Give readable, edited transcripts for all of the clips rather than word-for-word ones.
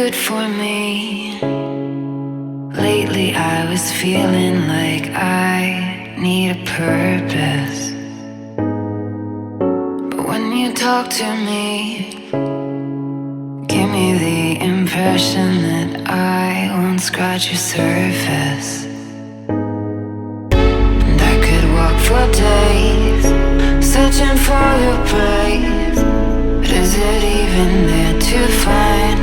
good for me. Lately I was feeling like I need a purpose. But when you talk to me, give me the impression that I won't scratch your surface. And I could walk for days, searching for your praise. But is it even there to find?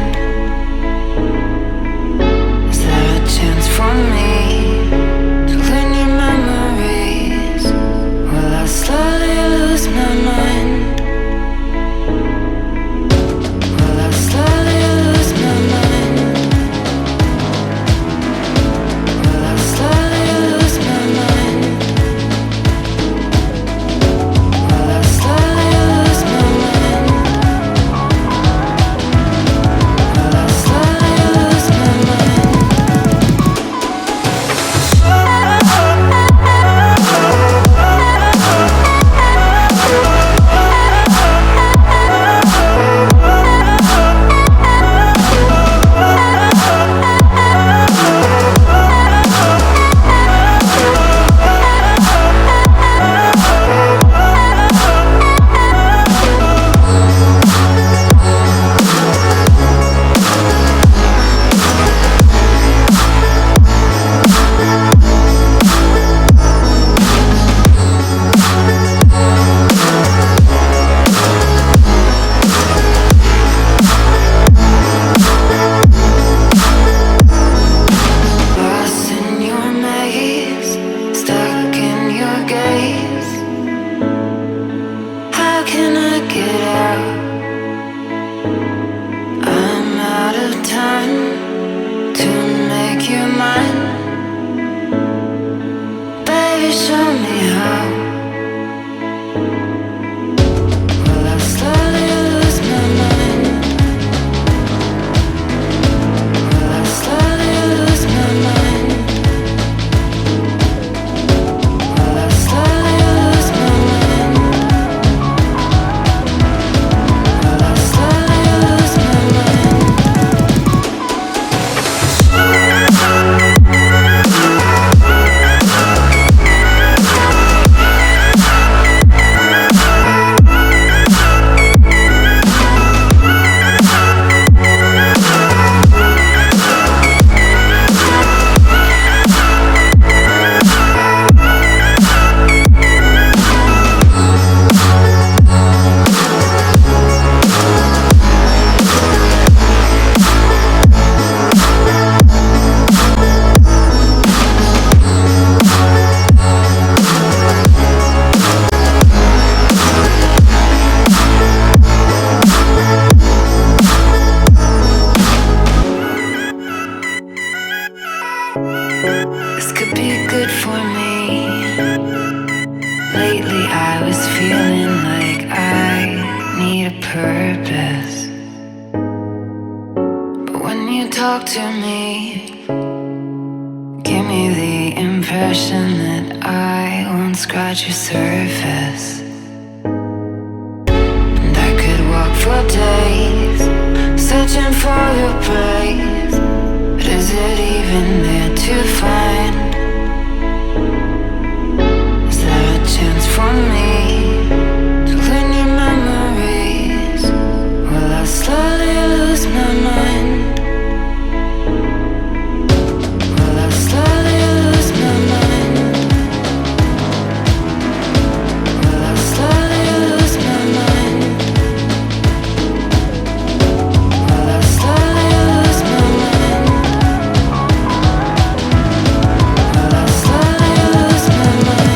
Is there a chance for me to learn your memories? Will I slowly lose my mind? Will I slowly lose my mind? Will I slowly lose my mind? Will I slowly lose my mind? Will I slowly lose my mind? Lost in your maze, stuck in your gaze. How can I get out? I'm out of time to make you mine. Baby, show me how. Will I slowly lose my mind? Will I slowly lose my mind? Will I slowly lose my mind? Will I slowly lose my mind? This could be good for me. Lately I was feeling like I need a purpose. But when you talk to me, give me the impression that I won't scratch your surface. And I could walk for days, searching for your praise. But is it even there to find? Is there a chance for me to learn your memories? Will I slowly lose my mind? Will I slowly lose my mind? Will I slowly lose my mind? Will I slowly lose my mind? Will I slowly lose my mind?